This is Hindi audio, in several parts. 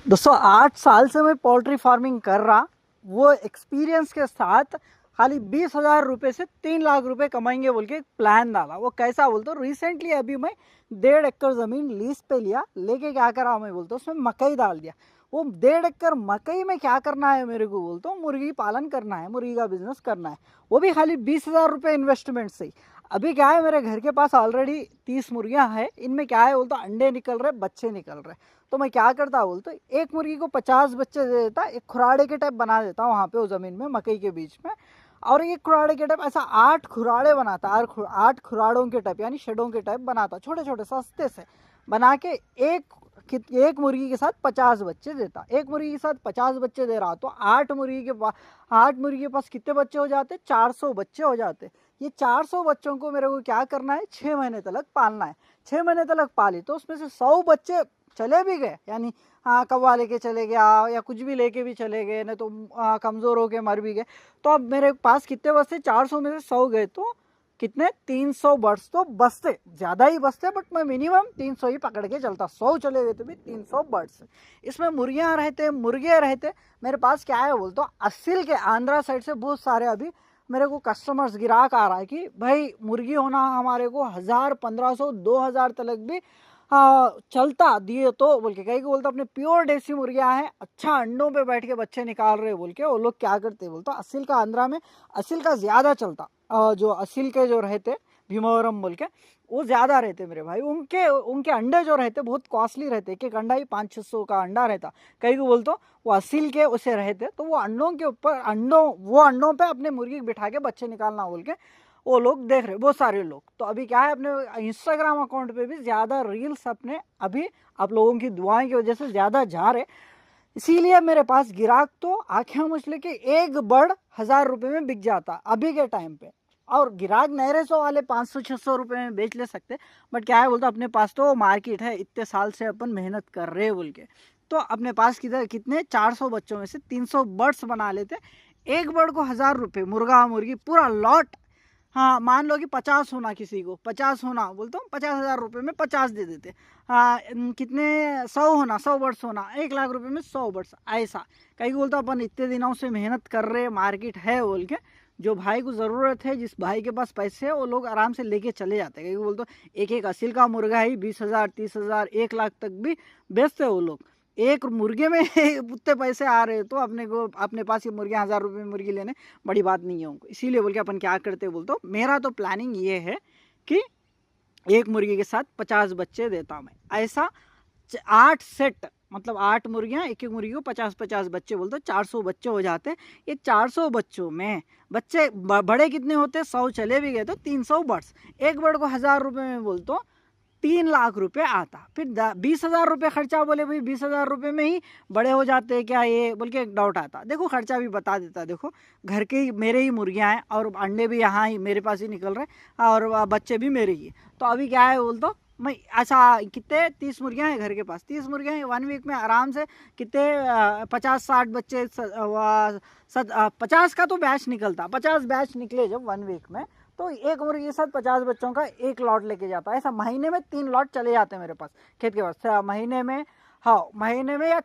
दोस्तों 8 साल से मैं पोल्ट्री फार्मिंग कर रहा। वो एक्सपीरियंस के साथ खाली 20,000 रुपये से 3 लाख रुपए कमाएंगे बोल के एक प्लान डाला। वो कैसा बोलते हो, रिसेंटली अभी मैं 1.5 एकड़ ज़मीन लीज पे लिया, लेके क्या करा मैं बोलता हूँ उसमें मकई डाल दिया। वो 1.5 एकड़ मकई में क्या करना है मेरे को बोलता हूँ, मुर्गी पालन करना है, मुर्गी का बिजनेस करना है, वो भी खाली 20,000 रुपये इन्वेस्टमेंट से ही। अभी क्या है, मेरे घर के पास ऑलरेडी 30 मुर्गियाँ हैं। इनमें क्या है बोलता, अंडे निकल रहे, बच्चे निकल रहे। तो मैं क्या करता बोलते, एक मुर्गी को 50 बच्चे दे देता, एक खुराड़े के टाइप बना देता वहाँ पे वो ज़मीन में मकई के बीच में। और एक खुराड़े के टाइप ऐसा 8 खुराड़े बनाता, 8 खुराड़ों के टाइप यानी शेडों के टाइप बनाता, छोटे छोटे सस्ते से बना के। एक मुर्गी के साथ 50 बच्चे देता। एक मुर्गी के साथ 50 बच्चे दे रहा तो 8 मुर्गी के पास कितने बच्चे हो जाते, 400 बच्चे हो जाते। ये 400 बच्चों को मेरे को क्या करना है, 6 महीने तक पालना है। 6 महीने तक पाली तो उसमें से 100 बच्चे चले भी गए, यानी हाँ कौवा लेके चले गया या कुछ भी लेके भी चले गए, नहीं तो कमज़ोर होके मर भी गए। तो अब मेरे पास कितने बचते, 400 में से 100 गए तो कितने, 300 बर्ड्स तो बचते, ज़्यादा ही बचते, बट मैं मिनिमम 300 ही पकड़ के चलता। 100 चले गए तो भी 300 बर्ड्स। इसमें मुर्गियाँ रहते, मुर्गे रहते। मेरे पास क्या है बोल तो, असिल के आंध्रा साइड से बहुत सारे अभी मेरे को कस्टमर्स गिराक आ रहा है कि भाई मुर्गी होना हमारे को 1000, 1500, 2000 तक भी चलता दिए तो बोल के। कहीं को बोलता अपने प्योर देसी मुर्गियाँ हैं, अच्छा अंडों पे बैठ के बच्चे निकाल रहे बोल के। वो लोग क्या करते बोलता, असिल का आंध्रा में असिल का ज़्यादा चलता। जो असिल के जो रहते भीमवरम बोल के, वो ज़्यादा रहते मेरे भाई। उनके उनके अंडे जो रहते बहुत कॉस्टली रहते, एक एक अंडा ही 500-600 का अंडा रहता। कहीं को बोलते वो असिल के उसे रहते, तो वो अंडों के ऊपर वो अंडों पे अपने मुर्गी बिठा के बच्चे निकालना बोल के वो लोग देख रहे, बहुत सारे लोग। तो अभी क्या है, अपने इंस्टाग्राम अकाउंट पे भी ज़्यादा रील्स अपने अभी आप लोगों की दुआएं की वजह से ज़्यादा जा रहे। इसीलिए मेरे पास गिराक तो आँखें मछली के एक बर्ड 1000 रुपये में बिक जाता अभी के टाइम पे। और गिराक नहरे सौ वाले 500-600 रुपये में बेच ले सकते, बट क्या है बोलते अपने पास तो मार्केट है, इतने साल से अपन मेहनत कर रहे बोल के। तो अपने पास कितने 400 बच्चों में से 300 बर्ड्स बना लेते। एक बर्ड को 1000 रुपये, मुर्गा मुर्गी पूरा लॉट। हाँ मान लो कि 50 होना, किसी को 50 होना बोलता हूँ, 50,000 रुपये में 50 दे देते। हाँ कितने 100 होना, 100 बर्ड्स होना, 1 लाख रुपये में 100 बर्ड्स। ऐसा कहीं बोलता अपन इतने दिनों से मेहनत कर रहे, मार्केट है बोल के। जो भाई को ज़रूरत है, जिस भाई के पास पैसे है, वो लोग आराम से लेके चले जाते हैं। कहीं बोलते एक एक असील का मुर्गा ही 20,000, 30,000, 1 लाख तक भी बेचते हैं वो लोग। एक मुर्गे में उतने पैसे आ रहे तो अपने पास ये मुर्गियाँ 1000 रुपये में मुर्गी लेने बड़ी बात नहीं है उनको। इसीलिए बोल के अपन क्या करते बोलते हो, मेरा तो प्लानिंग ये है कि एक मुर्गी के साथ 50 बच्चे देता मैं। ऐसा 8 सेट, मतलब 8 मुर्गियाँ, एक एक मुर्गी को 50-50 बच्चे बोलते, 400 बच्चे हो जाते। ये 400 बच्चों में बच्चे बड़े कितने होते, 100 चले भी गए तो 300 बर्ड्स। एक बर्ड को 1000 रुपये में बोलते 3 लाख रुपये आता। फिर 20,000 रुपये खर्चा, बोले भाई 20,000 रुपये में ही बड़े हो जाते हैं क्या ये बोल के एक डाउट आता। देखो खर्चा भी बता देता, देखो घर के ही मेरे ही मुर्गियाँ हैं और अंडे भी यहाँ ही मेरे पास ही निकल रहे और बच्चे भी मेरे ही। तो अभी क्या है बोल तो मैं ऐसा कितने 30 मुर्गियाँ हैं घर के पास, 30 मुर्गियाँ हैं 1 वीक में आराम से कितने 50-60 बच्चे 50 का तो बैच निकलता। 50 बैच निकले जब 1 वीक में, तो एक मुर्गी के साथ 50 बच्चों का एक लॉट लेके जाता है। ऐसा महीने में 3 लॉट चले जाते हैं मेरे पास खेत के पास। महीने में, हाँ महीने में या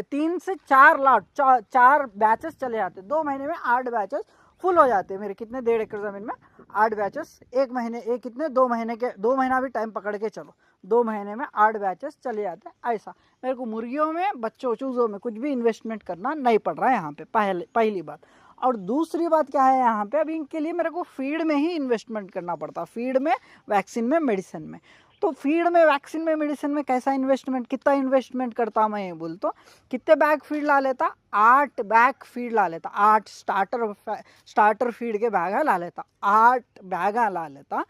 3 से 4 लॉट, 4 बैचेस चले जाते हैं। 2 महीने में 8 बैचेस फुल हो जाते हैं मेरे। कितने 1.5 एकड़ ज़मीन में 8 बैचेस, एक महीने, एक कितने 2 महीने के, 2 महीना भी टाइम पकड़ के चलो, 2 महीने में 8 बैचेस चले जाते हैं। ऐसा मेरे को मुर्गियों में, बच्चों चूज़ों में कुछ भी इन्वेस्टमेंट करना नहीं पड़ रहा है यहाँ पे, पहली बात। और दूसरी बात क्या है, यहाँ पे अभी इनके लिए मेरे को फीड में ही इन्वेस्टमेंट करना पड़ता, फीड में, वैक्सीन में, मेडिसिन में। तो फीड में, वैक्सीन में, मेडिसिन में कैसा इन्वेस्टमेंट, कितना इन्वेस्टमेंट करता मैं बोल तो, कितने बैग फीड ला लेता, 8 बैग फीड ला लेता, 8 स्टार्टर फीड के बैग ला लेता, 8 बैग ला लेता।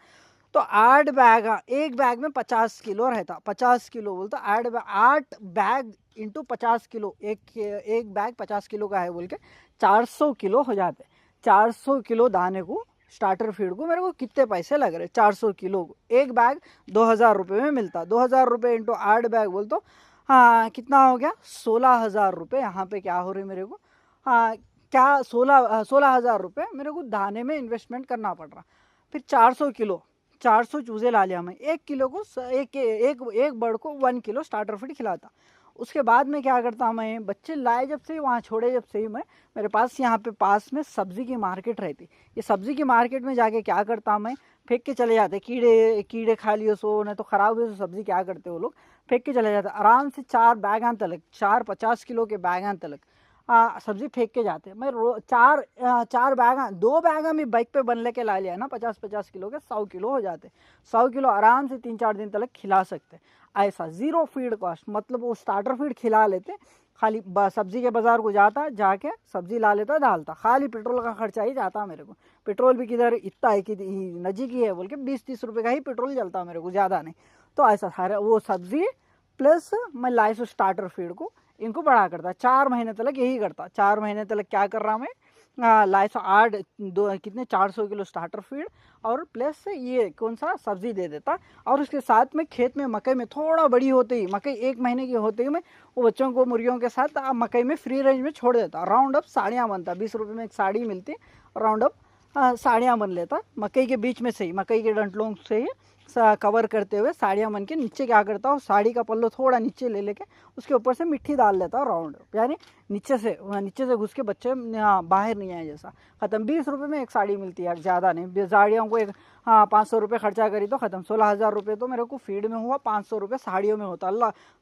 तो 8 बैग, एक बैग में 50 किलो रहता, 50 किलो बोलता 8 बैग इंटू 50 किलो, एक बैग 50 किलो का है बोल के 400 किलो हो जाते। 400 किलो दाने को, स्टार्टर फीड को मेरे को कितने पैसे लग रहे, 400 किलो को एक बैग 2,000 रुपये में मिलता। 2,000 रुपये इंटू 8 बैग बोल तो हाँ कितना हो गया, 16,000 रुपये यहाँ पे क्या हो रहे मेरे को, हाँ क्या 16,000 रुपये मेरे को दाने में इन्वेस्टमेंट करना पड़ रहा। फिर 400 चूज़े ला लिया मैं, 1 किलो को एक बर्ड को 1 किलो स्टार्टर फीड खिलाता। उसके बाद में क्या करता मैं, बच्चे लाए जब से वहाँ छोड़े जब से ही मैं, मेरे पास यहाँ पे पास में सब्जी की मार्केट रहती, ये सब्जी की मार्केट में जाके क्या करता मैं, फेंक के चले जाते, कीड़े कीड़े खा लियो सो नहीं तो खराब हुए तो सब्जी क्या करते वो लोग, फेंक के चले जाते आराम से। 4 बैगान तलक, 4 50 किलो के बैगान तलक सब्जी फेंक के जाते। मैं चार बैगान, 2 बैगान भी बाइक पे बन लेके ला लिया ना, 50-50 किलो के 100 किलो हो जाते। 100 किलो आराम से 3-4 दिन तक खिला सकते। ऐसा जीरो फीड कॉस्ट, मतलब वो स्टार्टर फीड खिला लेते, खाली सब्जी के बाजार को जाता, जाके सब्जी ला लेता, डालता, खाली पेट्रोल का खर्चा ही जाता मेरे को। पेट्रोल भी किधर इतना है कि नजीक ही है बोल के 20-30 रुपये का ही पेट्रोल जलता मेरे को, ज़्यादा नहीं। तो ऐसा सारा वो सब्जी प्लस मैं लाइस स्टार्टर फीड को इनको बड़ा करता। 4 महीने तक यही करता। 4 महीने तक क्या कर रहा मैं, लाइस 8 दो कितने 400 किलो स्टार्टर फीड और प्लस ये कौन सा सब्जी दे देता। और उसके साथ में खेत में मकई में थोड़ा बड़ी होते ही, मकई 1 महीने की होते ही मैं वो बच्चों को मुर्गियों के साथ मकई में फ्री रेंज में छोड़ देता। राउंड अप साड़ियाँ बनता, 20 रुपये में एक साड़ी मिलती, राउंड अप साड़ियाँ बन लेता मकई के बीच में से ही, मकई के डंठलों से ही कवर करते हुए साड़ियाँ बन के नीचे क्या करता हूँ, साड़ी का पल्लो थोड़ा नीचे ले लेके उसके ऊपर से मिट्टी डाल लेता हूँ राउंड, यानी नीचे से घुस के बच्चे बाहर नहीं आए जैसा। ख़त्म। 20 रुपये में एक साड़ी मिलती है यार, ज़्यादा नहीं। साड़ियों को 500 रुपये खर्चा करी तो ख़त्म। 16,000 रुपये तो मेरे को फीड में हुआ, 500 रुपये साड़ियों में होता,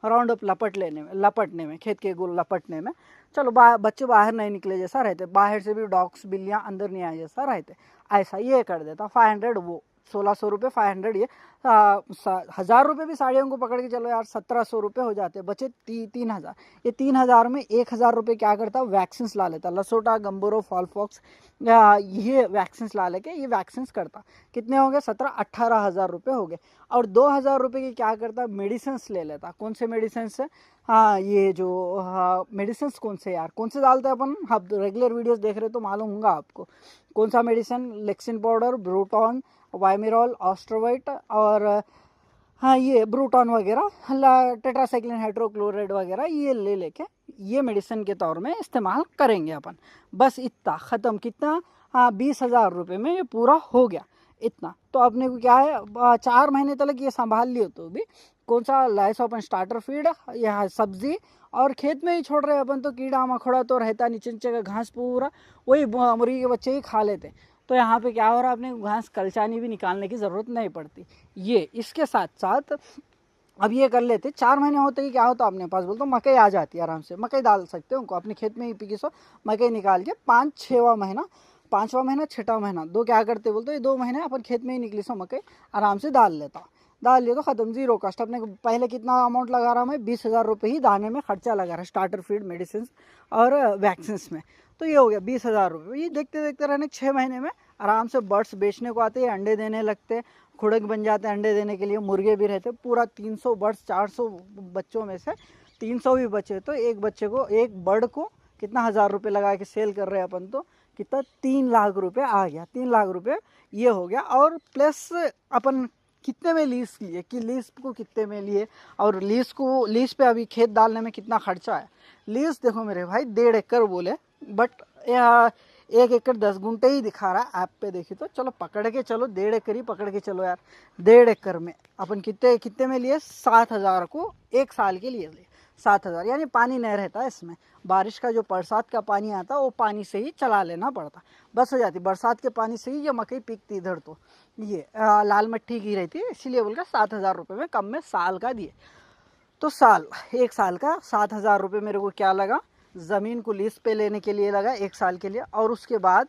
राउंड अप लपटने में खेत के गोल लपटने में। चलो बच्चे बाहर नहीं निकले जैसा रहते, बाहर से भी डॉग्स बिल्लियाँ अंदर नहीं आए जैसा रहते, ऐसा ये कर देता। 500 वो 1600 रुपये, 500 ये 1000 रुपये भी साड़ियों को पकड़ के चलो यार, 1700 रुपये हो जाते, बचे 3000। ये 3000 में 1000 रुपये क्या करता, वैक्सीन ला लेता, लसोटा, गंबोरो, फॉलफॉक्स, ये वैक्सीन ला लेके ये वैक्सीन करता। कितने हो गए, 17-18 हज़ार रुपये हो गए। और 2000 रुपये की क्या करता, मेडिसिन ले लेता। कौन से मेडिसिन से, ये जो मेडिसिन कौन से यार, कौन से डालते हैं अपन, आप रेगुलर वीडियोस देख रहे तो मालूम होगा आपको कौन सा मेडिसिन, लेक्सिन पाउडर, ब्रोटॉन, वाइमेरॉल, ऑस्ट्रोवाइट और ये ब्रूटॉन वगैरह, टेट्रासाइक्लिन हाइड्रोक्लोराइड वगैरह, ये ले लेके ये मेडिसिन के तौर में इस्तेमाल करेंगे अपन। बस इतना ख़त्म। कितना, 20,000 रुपये में ये पूरा हो गया। इतना तो अपने को क्या है, 4 महीने तक ये संभाल लियो तो भी कौन सा लाइस अपन स्टार्टर फीड या सब्जी, और खेत में ही छोड़ रहे अपन तो कीड़ा मकोड़ा तो रहता, नीचे नीचे का घास पूरा वही मुर्गी के बच्चे ही खा लेते। तो यहाँ पे क्या हो रहा है, अपने घास कलचानी भी निकालने की ज़रूरत नहीं पड़ती। ये इसके साथ साथ अब ये कर लेते, 4 महीने होते ही क्या होता अपने पास, बोलते मकई आ जाती है, आराम से मकई डाल सकते हो उनको अपने खेत में ही पिकिसो मकई निकाल के। 5-6वां महीना, 5वां महीना, 6वां महीना, दो क्या करते बोलते, ये 2 महीने अपन खेत में ही निकली सो मकई आराम से डाल लेता। डाल लिया तो ख़त्म, जीरो कॉस्ट। अपने को पहले कितना अमाउंट लगा रहा मैं, 20,000 रुपये ही दाने में खर्चा लगा रहा, स्टार्टर फीड, मेडिसिन और वैक्सीन में। तो ये हो गया 20,000 रुपये। ये देखते देखते रहने 6 महीने में आराम से बर्ड्स बेचने को आते हैं, अंडे देने लगते, खुड़क बन जाते हैं अंडे देने के लिए, मुर्गे भी रहते। पूरा 300 बर्ड्स, 400 बच्चों में से 300 भी बचे तो एक बच्चे को, एक बर्ड को कितना 1000 रुपये लगा के सेल कर रहे हैं अपन, तो कितना 3 लाख रुपये आ गया। 3 लाख रुपये ये हो गया। और प्लस अपन कितने में लीज लिए, कि लीज को कितने में लिए, और लीज पे अभी खेत डालने में कितना खर्चा है। लीज देखो मेरे भाई 1.5 एकड़ बोले, बट 1 एकड़ 10 गुंटे ही दिखा रहा है ऐप पे, देखी तो चलो पकड़ के चलो 1.5 एकड़ ही पकड़ के चलो यार। 1.5 एकड़ में अपन कितने में लिए, 7,000 को 1 साल के लिए लिए। 7,000 यानी पानी नहीं रहता इसमें, बारिश का जो बरसात का पानी आता वो पानी से ही चला लेना पड़ता, बस हो जाती। बरसात के पानी से ही ये मकई पिकती इधर। तो ये लाल मिट्टी की रहती है, इसीलिए बोलकर 7,000 रुपये में कम में साल का दिए। तो साल, 1 साल का 7,000 रुपये मेरे को क्या लगा, ज़मीन को लीज पे लेने के लिए लगा 1 साल के लिए। और उसके बाद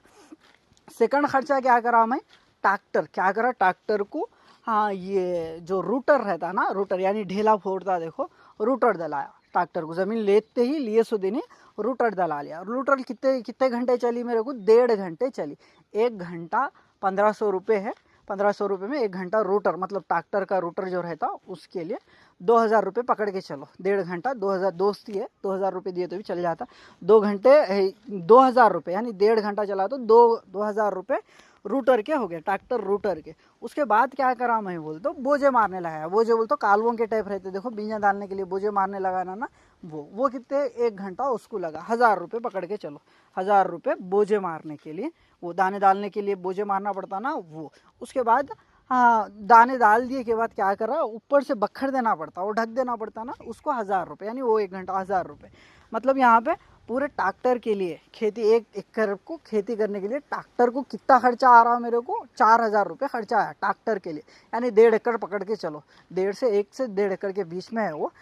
सेकंड खर्चा क्या करा मैं, ट्रैक्टर क्या करा, ट्रैक्टर को ये जो रूटर रहता ना, रूटर यानी ढेला फोड़ता, देखो रूटर डलाया ट्रैक्टर को, ज़मीन लेते ही लिए सो देने रूटर डला लिया। रूटर कितने घंटे चली मेरे को, 1.5 घंटे चली। 1 घंटा 1500 रुपये है, 1500 रुपये में 1 घंटा रूटर, मतलब ट्रैक्टर का रूटर जो रहता उसके लिए 2000 रुपये पकड़ के चलो। 1.5 घंटा 2000, दोस्ती है 2000 रुपये दिए तो भी चल जाता। 2 घंटे 2000 रुपये, यानी 1.5 घंटा चला तो 2000 रुपये रूटर के हो गए, ट्रैक्टर रूटर के। उसके बाद क्या करा मैं, बोलते बोझे मारने लगाया। बोझे बोलते कालवों के टाइप रहते, देखो बीजा डालने के लिए बोझे मारने लगाना ना, वो कितने 1 घंटा उसको लगा। 1000 रुपये पकड़ के चलो, 1000 रुपये बोझे मारने के लिए, वो दाने डालने के लिए बोझे मारना पड़ता ना वो। उसके बाद हाँ दाने डाल दिए के बाद क्या करा, ऊपर से बखर देना पड़ता, वो ढक देना पड़ता ना, उसको 1000 रुपये, यानी वो 1 घंटा 1000 रुपये। मतलब यहाँ पे पूरे ट्रैक्टर के लिए खेती, 1 एकड़ को खेती करने के लिए ट्रैक्टर को कितना खर्चा आ रहा मेरे को, 4000 रुपये खर्चा आया ट्रैक्टर के लिए, यानी 1.5 एकड़ पकड़ के चलो, 1.5 से 1.5 एकड़ के बीच में है वो।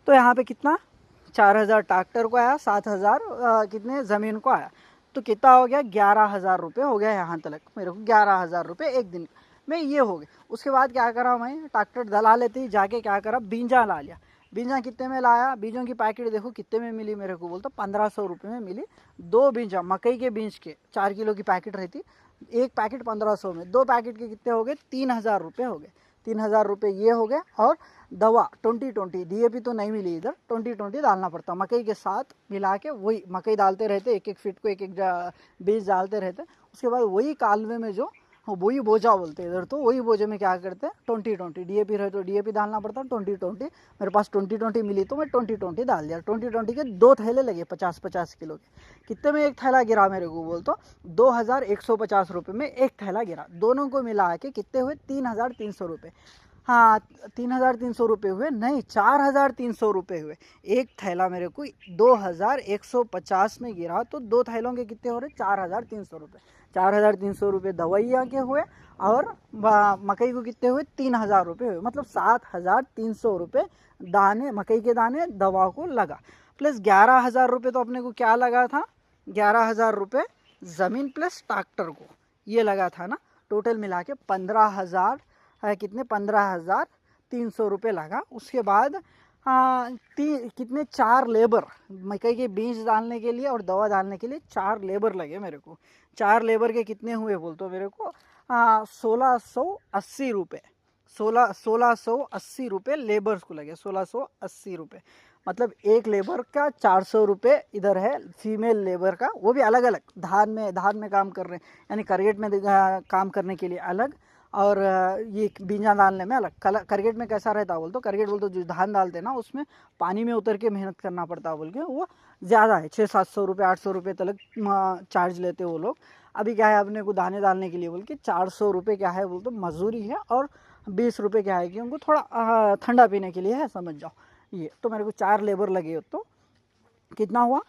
तो यहाँ पे कितना, 4000 ट्रैक्टर को आया, 7000 कितने ज़मीन को आया, तो कितना हो गया, 11000 रुपये हो गया यहाँ तक मेरे को, 11000 रुपये एक दिन में ये हो गए। उसके बाद क्या करा मैं, ट्रैक्टर दला लेते ही जाके क्या करा, बीजा ला लिया। बीजा कितने में लाया, बीजों की पैकेट देखो कितने में मिली मेरे को, बोलते 1500 रुपये में मिली। 2 बीजा मकई के बीज के 4 किलो की पैकेट रहती, एक पैकेट 1500 में, 2 पैकेट के कितने हो गए, 3000 रुपये हो गए। 3000 रुपये ये हो गए। और दवा 2020 डीएपी तो नहीं मिली इधर, 2020 डालना पड़ता मकई के साथ मिला के, वही मकई डालते रहते, 1-1 फीट को 1-1 बीज डालते रहते। उसके बाद वही कालवे में जो वही बोझा बोलते हैं इधर, तो वही बोझे में क्या करते हैं, 2020 डीएपी रहे तो डीएपी डालना पड़ता है, 2020 मेरे पास 2020 मिली तो मैं 2020 डाल दिया। 2020 के 2 थैले लगे 50-50 किलो के। कितने में एक थैला गिरा मेरे को, बोल तो 2150 रुपये में एक थैला गिरा। दोनों को मिला के कितने हुए, 3300 रुपये। हाँ 3300 रुपये हुए, नहीं 4300 रुपये हुए। एक थैला मेरे को 2150 में गिरा, तो 2 थैलों के कितने हो रहे, 4300 रुपये। 4300 रुपये दवाइयाँ के हुए, और मकई को कितने हुए, 3000 रुपये हुए। मतलब 7300 रुपये दाने, मकई के दाने दवा को लगा। प्लस 11000 रुपये तो अपने को क्या लगा था, 11000 रुपये ज़मीन प्लस ट्रैक्टर को ये लगा था ना। टोटल मिला के 15,000 है, कितने 15,300 रुपये लगा। उसके बाद कितने 4 लेबर मकई के बीज डालने के लिए और दवा डालने के लिए 4 लेबर लगे मेरे को। 4 लेबर के कितने हुए बोल तो मेरे को 1680 रुपये। 1680 रुपये लेबर्स को लगे, 1680 रुपये। मतलब एक लेबर का 400 रुपये इधर है, फीमेल लेबर का, वो भी अलग अलग, धान में काम कर रहे हैं, यानी करगेट में काम करने के लिए अलग, और ये बीजा डालने में अलग। करगेट में कैसा रहता बोल तो, करगेट बोल तो जो धान डालते ना उसमें पानी में उतर के मेहनत करना पड़ता बोल के, वो ज़्यादा है, 600-700 रुपये 800 रुपये तक चार्ज लेते वो लोग। अभी क्या है, अपने को दाने डालने के लिए बोल के 400 रुपये क्या है बोल तो मजदूरी है, और 20 रुपये क्या है कि उनको थोड़ा ठंडा पीने के लिए है, समझ जाओ ये। तो मेरे को 4 लेबर लगे, तो कितना हुआ,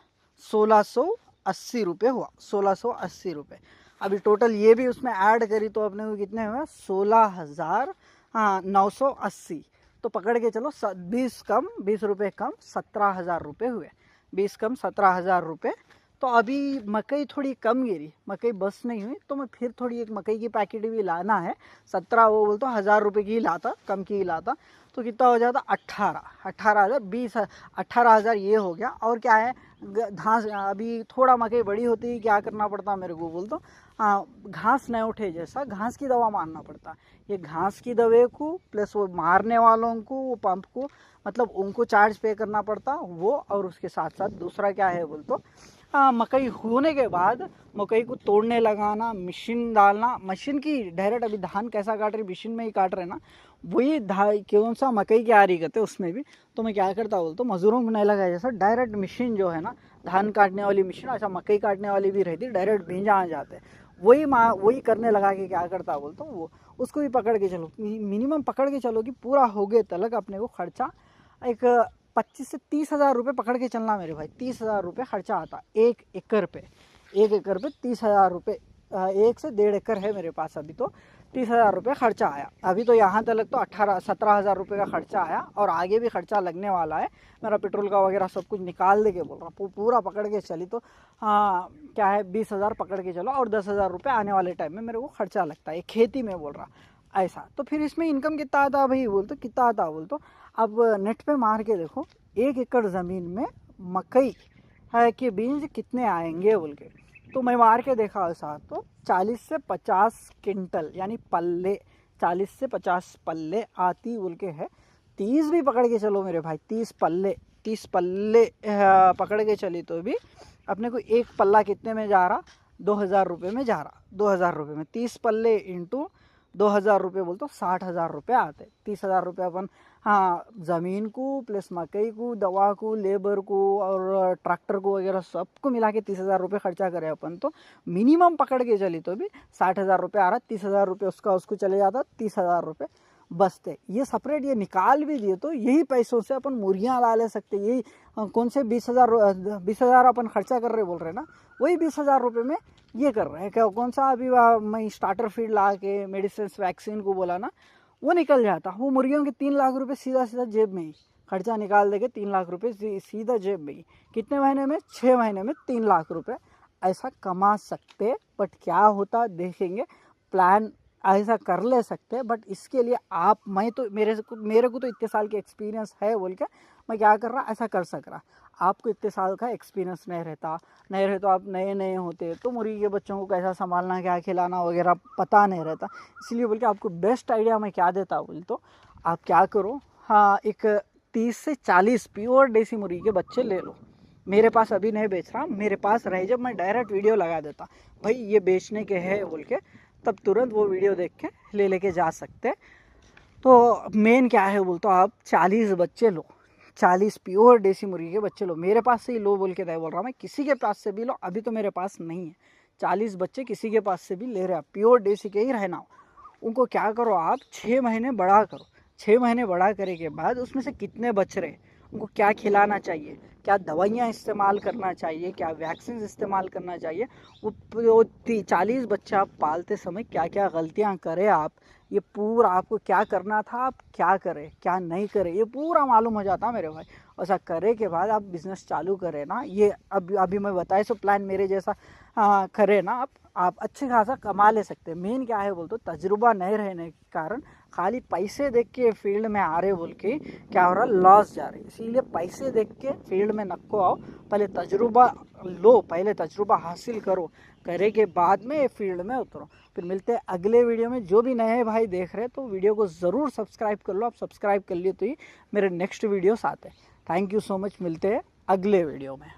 1680 रुपये हुआ, 1680 रुपये। अभी टोटल ये भी उसमें ऐड करी तो अपने को कितने हुए, 16,980। तो पकड़ के चलो 20 रुपये कम 17,000 रुपये हुए, 20 कम 17,000 रुपये। तो अभी मकई थोड़ी कम गिरी, मकई बस नहीं हुई, तो मैं फिर थोड़ी एक मकई की पैकेट भी लाना है। 17 वो बोलते 1000 रुपये की ही लाता, कम की ही लाता, तो कितना हो जाता, 18,000 18,000 ये हो गया। और क्या है, घास, अभी थोड़ा मकई बड़ी होती है, क्या करना पड़ता मेरे को बोल तो, घास नहीं उठे जैसा घास की दवा मारना पड़ता। ये घास की दवे को प्लस वो मारने वालों को, वो पंप को, मतलब उनको चार्ज पे करना पड़ता वो। और उसके साथ साथ दूसरा क्या है बोल तो, मकई होने के बाद मकई को तोड़ने लगाना, मशीन डालना, मशीन की डायरेक्ट, अभी धान कैसा काट रही मशीन में ही काट रहे ना, वही कौन सा मकई की आ रही करते उसमें भी। तो मैं क्या करता बोल तो, मजदूरों को नहीं लगाया जैसा, डायरेक्ट मशीन जो है ना, धान काटने वाली मशीन, ऐसा मकई काटने वाली भी रहती, डायरेक्ट भींजा आ जाते, वही करने लगा के क्या करता बोल तो, वो उसको भी पकड़ के चलो, मिनिमम पकड़ के चलो कि पूरा हो गए तलक अपने को खर्चा एक 25 से 30,000 रुपये पकड़ के चलना मेरे भाई। 30,000 रुपये खर्चा आता 1 एकड़ पे, 1 एकड़ पे 30,000 रुपये। 1 से 1.5 एकड़ है मेरे पास अभी, तो 30,000 रुपये खर्चा आया। अभी तो यहाँ तक तो 17,000 रुपये का खर्चा आया, और आगे भी खर्चा लगने वाला है। मेरा पेट्रोल का वगैरह सब कुछ निकाल दे के बोल रहा, पूरा पकड़ के चली तो क्या है 20,000 पकड़ के चलो, और 10,000 रुपये आने वाले टाइम में मेरे को खर्चा लगता है, खेती में बोल रहा ऐसा। तो फिर इसमें इनकम कितना आता भाई बोल तो, कितना आता बोल तो, अब नेट पे मार के देखो 1 एकड़ ज़मीन में मकई है के बीज कितने आएंगे बोल के। तो मैं मार के देखा ऐसा, तो 40 से 50 क्विंटल, यानी पल्ले, 40 से 50 पल्ले आती बोल के है। 30 भी पकड़ के चलो मेरे भाई, 30 पल्ले पकड़ के चली तो भी अपने को एक पल्ला कितने में जा रहा, 2,000 रुपये में जा रहा। 2,000 रुपये में 30 पल्ले इंटू 2,000 रुपये बोल तो 60,000 रुपये आते। 30,000 रुपये अपन हाँ ज़मीन को प्लस मकई को, दवा को, लेबर को और ट्रैक्टर को वगैरह सबको मिला के 30,000 रुपये खर्चा करें अपन, तो मिनिमम पकड़ के चली तो भी 60,000 रुपये आ रहा, 30,000 रुपये उसको चले जाता, 30,000 रुपये बचते। ये सेपरेट ये निकाल भी दिए तो यही पैसों से अपन मुर्गियाँ ला ले सकते। यही कौन से 20,000 अपन खर्चा कर रहे बोल रहे ना, वही 20,000 रुपये में ये कर रहे हैं। क्या कौन सा अभी मैं स्टार्टर फीड ला के मेडिसिन वैक्सीन को बोला ना, वो निकल जाता। वो मुर्गियों के 3 लाख रुपये सीधा सीधा जेब में ही खर्चा निकाल देंगे, 3 लाख रुपये सीधा जेब में ही। कितने महीने में? 6 महीने में 3 लाख रुपये ऐसा कमा सकते। बट क्या होता देखेंगे, प्लान ऐसा कर ले सकते। बट इसके लिए आप, मैं तो मेरे को तो इतने साल के एक्सपीरियंस है बोल के मैं क्या कर रहा, ऐसा कर सक रहा। आपको इतने साल का एक्सपीरियंस नहीं रहता, आप नए होते तो मुर्गी के बच्चों को कैसा संभालना, क्या खिलाना वगैरह पता नहीं रहता। इसलिए बोल के आपको बेस्ट आइडिया मैं क्या देता बोल तो आप क्या करो, हाँ एक 30 से 40 प्योर देसी मुर्गी के बच्चे ले लो। मेरे पास अभी नहीं बेच रहा, मेरे पास रहे जब मैं डायरेक्ट वीडियो लगा देता भाई ये बेचने के है बोल के, तब तुरंत वो वीडियो देख के लेके जा सकते। तो मेन क्या है बोल तो आप 40 बच्चे लो, 40 प्योर देसी मुर्गी के बच्चे लो। मेरे पास से ही लो बोल के नहीं बोल रहा मैं, किसी के पास से भी लो। अभी तो मेरे पास नहीं है, 40 बच्चे किसी के पास से भी ले रहे, प्योर देसी के ही रहना। उनको क्या करो आप 6 महीने बड़ा करो। 6 महीने बड़ा करे के बाद उसमें से कितने बच रहे, उनको क्या खिलाना चाहिए, क्या दवाइयाँ इस्तेमाल करना चाहिए, क्या वैक्सीन इस्तेमाल करना चाहिए, वो 40 बच्चे आप पालते समय क्या क्या गलतियाँ करें आप, ये पूरा आपको क्या करना था, आप क्या करें क्या नहीं करें, ये पूरा मालूम हो जाता मेरे भाई। ऐसा करे के बाद आप बिज़नेस चालू करें ना, ये अभी मैं बताए सो प्लान मेरे जैसा करें ना आप अच्छे खासा कमा ले सकते हैं। मेन क्या है बोल तो तजुर्बा नहीं रहने के कारण खाली पैसे देख के फील्ड में आ रहे बोल के क्या हो रहा, लॉस जा रहे। इसीलिए पैसे देख के फील्ड में नको आओ, पहले तजुर्बा लो, पहले तजुर्बा हासिल करो, करे के बाद में फील्ड में उतरो। फिर मिलते हैं अगले वीडियो में। जो भी नए भाई देख रहे हैं तो वीडियो को ज़रूर सब्सक्राइब कर लो। आप सब्सक्राइब कर लिए तो ही मेरे नेक्स्ट वीडियोस आते हैं। थैंक यू सो मच, मिलते हैं अगले वीडियो में।